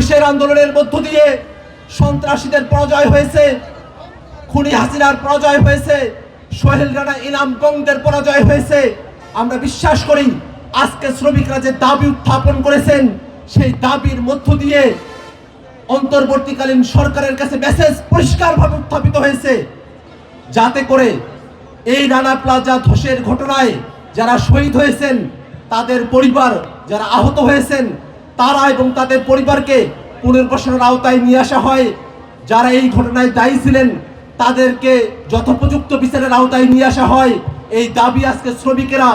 চব্বিশের আন্দোলনের মধ্য দিয়ে সন্ত্রাসীদের পরাজয় হয়েছে, খুনি হাসিনার পরাজয় হয়েছে, সোহেল রানা ইনাম গংদের পরাজয় হয়েছে। আমরা বিশ্বাস করি আজকে শ্রমিকরা যে দাবি উত্থাপন করেছেন সেই দাবির মধ্য দিয়ে অন্তর্বর্তীকালীন সরকারের কাছে মেসেজ পরিষ্কারভাবে উত্থাপিত হয়েছে, যাতে করে এই রানা প্লাজা ধসের ঘটনায় যারা শহীদ হয়েছেন তাদের পরিবার, যারা আহত হয়েছেন তারা এবং তাদের পরিবারকে পুনর্বাসনের আওতায় নিয়ে আসা হয়। যারা এই ঘটনায় দায়ী ছিলেন তাদেরকে যথোপযুক্ত বিচারের আওতায় নিয়ে আসা হয়। এই দাবি আজকে শ্রমিকেরা,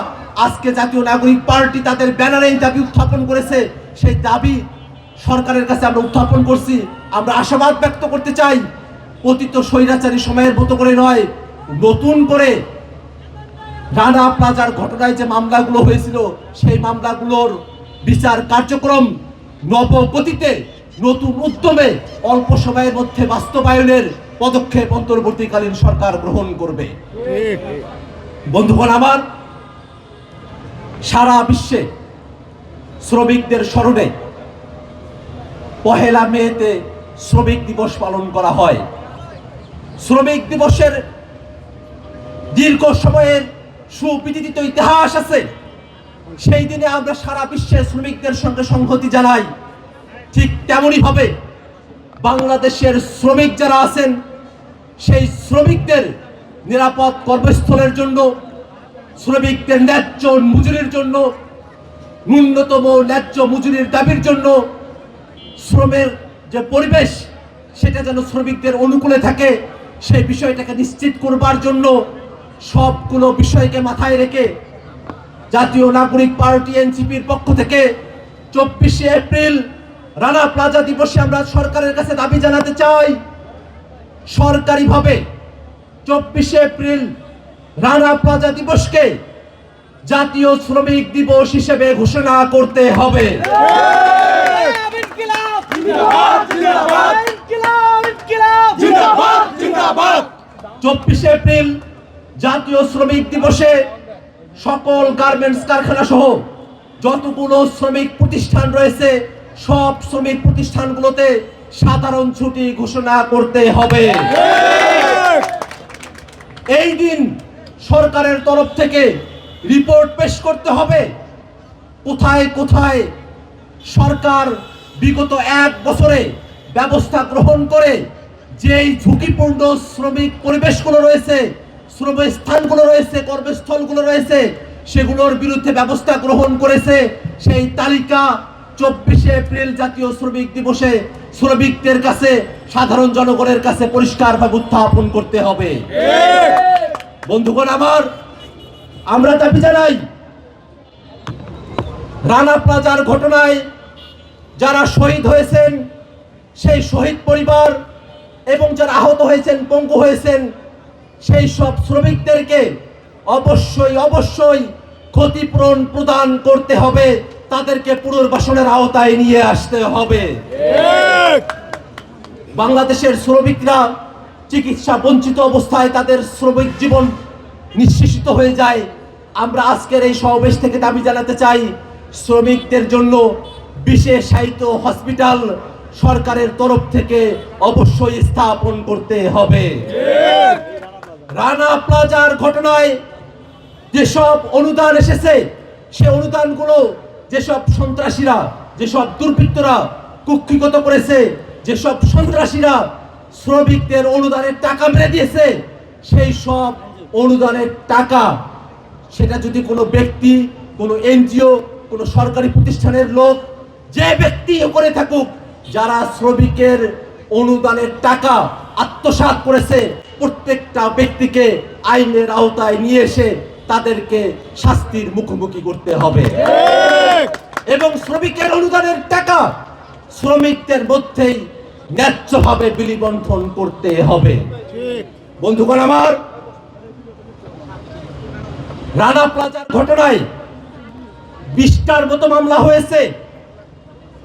আজকে জাতীয় নাগরিক পার্টি তাদের ব্যানারে এই দাবি উত্থাপন করেছে। সেই দাবি সরকারের কাছে আমরা উত্থাপন করছি। আমরা আশাবাদ ব্যক্ত করতে চাই, পতিত স্বৈরাচারী সময়ের মতো করে নয়, নতুন করে রানা প্লাজার ঘটনায় যে মামলাগুলো হয়েছিল সেই মামলাগুলোর বিচার কার্যক্রম নবগতিতে, নতুন উদ্যমে অল্প সময়ের মধ্যে বাস্তবায়নের পদক্ষেপ অন্তর্বর্তীকালীন সরকার গ্রহণ করবে। বন্ধুগণ আমার, সারা বিশ্বে শ্রমিকদের স্মরণে পহেলা মেতে শ্রমিক দিবস পালন করা হয়। শ্রমিক দিবসের দীর্ঘ সময়ের সুবিদিত ইতিহাস আছে। সেই দিনে আমরা সারা বিশ্বের শ্রমিকদের সঙ্গে সংহতি জানাই। ঠিক তেমনই ভাবে বাংলাদেশের শ্রমিক যারা আছেন সেই শ্রমিকদের নিরাপদ কর্মস্থলের জন্য, শ্রমিকদের ন্যায্য মজুরির জন্য, ন্যূনতম ন্যায্য মজুরির দাবির জন্য, শ্রমের যে পরিবেশ সেটা যেন শ্রমিকদের অনুকূলে থাকে সেই বিষয়টাকে নিশ্চিত করবার জন্য সবগুলো বিষয়কে মাথায় রেখে জাতীয় নাগরিক পার্টি এনসিপির পক্ষ থেকে 24শে এপ্রিল রানা প্লাজা দিবসে আমরা সরকারের কাছে দাবি জানাতে চাই, সরকারিভাবে 24শে এপ্রিল রানা প্লাজা দিবসকে জাতীয় শ্রমিক দিবস হিসেবে ঘোষণা করতে হবে। 24শে এপ্রিল জাতীয় শ্রমিক দিবসে সকল গার্মেন্টস কারখানা সহ যতগুলো শ্রমিক প্রতিষ্ঠান রয়েছে সব শ্রমিক প্রতিষ্ঠানগুলোতে সাধারণ ছুটি ঘোষণা করতে হবে। এই দিন সরকারের তরফ থেকে রিপোর্ট পেশ করতে হবে কোথায় কোথায় সরকার বিগত 1 বছরে ব্যবস্থা গ্রহণ করে যেই ঝুঁকিপূর্ণ শ্রমিক পরিবেশগুলো রয়েছে, শ্রমস্থানগুলো রয়েছে, কর্মস্থলগুলো রয়েছে সেগুলোর বিরুদ্ধে ব্যবস্থা গ্রহণ করেছে। সেই তালিকা 24শে এপ্রিল জাতীয় শ্রমিক দিবসে শ্রমিকদের কাছে, সাধারণ জনগণের কাছে পরিষ্কারভাবে উত্থাপন করতে হবে। বন্ধুগণ আমার, আমরা দাবি জানাই রানা প্লাজার ঘটনায় যারা শহীদ হয়েছেন সেই শহীদ পরিবার এবং যারা আহত হয়েছেন, পঙ্গু হয়েছেন সেই সব শ্রমিকদেরকে অবশ্যই অবশ্যই ক্ষতিপূরণ প্রদান করতে হবে, তাদেরকে পুনর্বাসনের আওতায় নিয়ে আসতে হবে। বাংলাদেশের শ্রমিকরা চিকিৎসা বঞ্চিত অবস্থায় তাদের শ্রমিক জীবন নিঃশেষিত হয়ে যায়। আমরা আজকের এই সমাবেশ থেকে দাবি জানাতে চাই শ্রমিকদের জন্য বিশেষায়িত হসপিটাল সরকারের তরফ থেকে অবশ্যই স্থাপন করতে হবে। রানা প্লাজার ঘটনায় যেসব অনুদান এসেছে সে অনুদানগুলো যেসব সন্ত্রাসীরা, যেসব দুর্বৃত্তরা কুক্ষিগত করেছে, যেসব সন্ত্রাসীরা শ্রমিকদের অনুদানের টাকা মেরে দিয়েছে সেই সব অনুদানের টাকা, সেটা যদি কোনো ব্যক্তি, কোনো এনজিও, কোনো সরকারি প্রতিষ্ঠানের লোক, যে ব্যক্তি করে থাকুক, যারা শ্রমিকের অনুদানের টাকা আত্মসাৎ করেছে প্রত্যেকটা ব্যক্তিকে আইনের আওতায় নিয়ে এসে তাদেরকে শাস্তির মুখোমুখি করতে হবে এবং শ্রমিকের অনুদানের টাকা শ্রমিকদের মধ্যেই ন্যায্যভাবে বিলিবন্ধন করতে হবে। বন্ধুগণ আমার, রানা প্লাজার ঘটনায় 20টার মতো মামলা হয়েছে,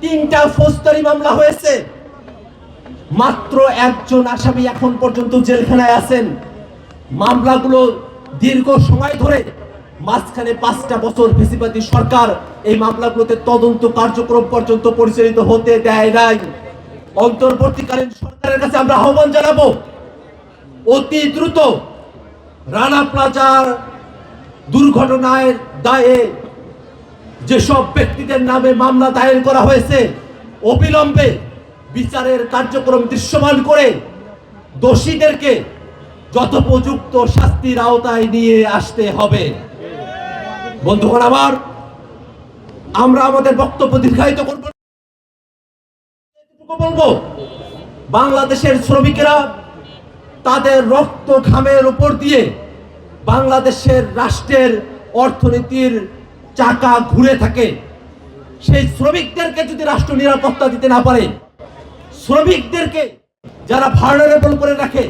3টা ফৌজদারি মামলা হয়েছে, মাত্র 1জন আসামি এখন পর্যন্ত জেলখানায় আছেন। মামলাগুলো দীর্ঘ সময় ধরে মাঝখানে 5টা বছর ফেসিবাদী সরকার এই মামলাগুলোতে তদন্ত কার্যক্রম পর্যন্ত পরিচালিত হতে দেয় নাই। অন্তর্বর্তীকালীন সরকারের কাছে আমরা আহ্বান জানাবো, অতি দ্রুত রানা প্লাজার দুর্ঘটনার দায়ে যেসব ব্যক্তিদের নামে মামলা দায়ের করা হয়েছে অবিলম্বে বিচারের কার্যক্রম দৃশ্যমান করে দোষীদেরকে যথোপযুক্ত শাস্তির আওতায় নিয়ে আসতে হবে। বন্ধুগণ আমার, আমরা আমাদের বক্তব্য দীর্ঘায়িত করব না, বলবো বাংলাদেশের শ্রমিকেরা তাদের রক্ত ঘামের উপর দিয়ে বাংলাদেশের রাষ্ট্রের অর্থনীতির চাকা ঘুরে থাকে। সেই শ্রমিকদেরকে যদি রাষ্ট্র নিরাপত্তা দিতে না পারে, শ্রমিকদেরকে যারা ভালনারেবল করে রাখে,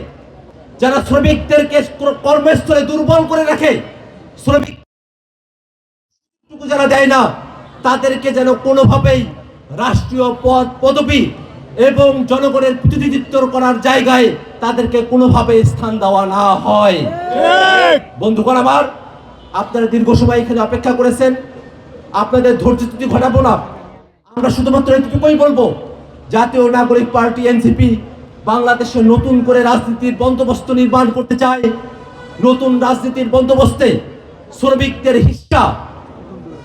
যারা শ্রমিকদেরকে কর্মস্থলে দুর্বল করে রাখে, শ্রমিক যারা দেয় না, তাদেরকে যেন কোনোভাবেই রাষ্ট্রীয় পদ পদবি এবং জনগণের প্রতিনিধিত্ব করার জায়গায় তাদেরকে কোনোভাবে স্থান দেওয়া না হয়। বন্ধুগণ আমার, আপনারা দীর্ঘ সময় এখানে অপেক্ষা করেছেন, আপনাদের ধৈর্য ত্রুটি ঘটাবো না। আমরা শুধুমাত্র এটুকুই বলবো, জাতীয় নাগরিক পার্টি এনসিপি বাংলাদেশে নতুন করে রাজনীতির বন্দোবস্ত নির্মাণ করতে চায়। নতুন রাজনীতির বন্দোবস্তে শ্রমিকদের হিস্সা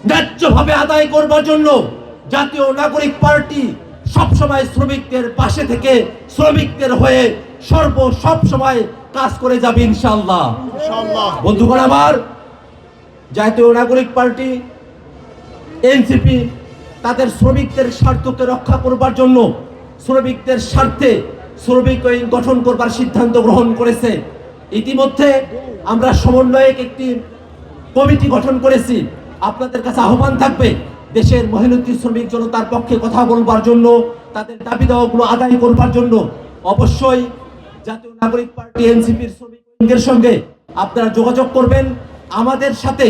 ন্যায্যভাবে আদায় করবার জন্য জাতীয় নাগরিক পার্টি সবসময় শ্রমিকদের পাশে থেকে শ্রমিকদের হয়ে সব সময় কাজ করে যাবে ইনশাআল্লাহ। বন্ধুগণ আমার, জাতীয় নাগরিক পার্টি এনসিপি তাদের শ্রমিকদের স্বার্থকে রক্ষা করবার জন্য শ্রমিকদের স্বার্থে শ্রমিক আইন গঠন করবার সিদ্ধান্ত গ্রহণ করেছে। ইতিমধ্যে আমরা সমন্বয়ক একটি কমিটি গঠন করেছি। আপনাদের কাছে আহ্বান থাকবে, দেশের মেহনতি শ্রমিক জনতার পক্ষে কথা বলবার জন্য, তাদের দাবি দাওয়াগুলো আদায় করবার জন্য অবশ্যই জাতীয় নাগরিক পার্টি এনসিপির শ্রমিকদের সঙ্গে আপনারা যোগাযোগ করবেন, আমাদের সাথে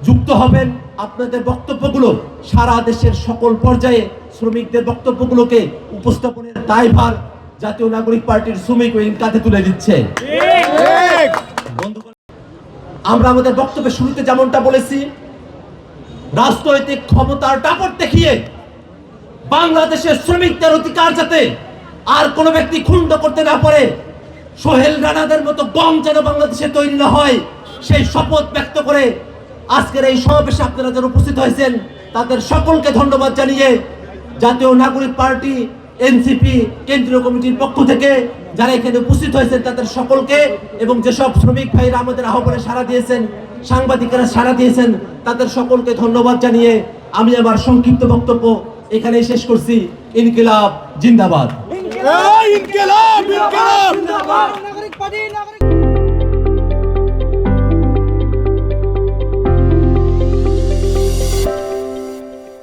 যুক্ত হবেন। আপনাদের বক্তব্যগুলো সারা দেশের সকল পর্যায়ে শ্রমিকদের বক্তব্যগুলোকে উপস্থাপনের দায়ভার জাতীয় নাগরিক পার্টির শ্রমিক উইং কাঁধে তুলে দিচ্ছে। বন্ধুগণ, আমরা আমাদের বক্তব্যের শুরুতে যেমনটা বলেছি, রাজনৈতিক ক্ষমতার দাপট দেখিয়ে বাংলাদেশের শ্রমিকদের অধিকার যাতে আর কোনো ব্যক্তি ক্ষুণ্ণ করতে না পারে, সোহেল রানাদের মতো গম যেন বাংলাদেশে তৈরি না হয়, সেই শপথ ব্যক্ত করে আজকের এই সমাবেশে আপনারা যারা উপস্থিত হয়েছেন তাদের সকলকে ধন্যবাদ জানিয়ে জাতীয় নাগরিক পার্টি এনসিপি কেন্দ্রীয় কমিটির পক্ষ থেকে যারা এখানে উপস্থিত হয়েছেন তাদের সকলকে, এবং যেসব শ্রমিক ভাইরা আমাদের আহ্বানে সাড়া দিয়েছেন, সাংবাদিকেরা সাড়া দিয়েছেন, তাদের সকলকে ধন্যবাদ জানিয়ে আমি আমার সংক্ষিপ্ত বক্তব্য এখানেই শেষ করছি। ইনকিলাব জিন্দাবাদ।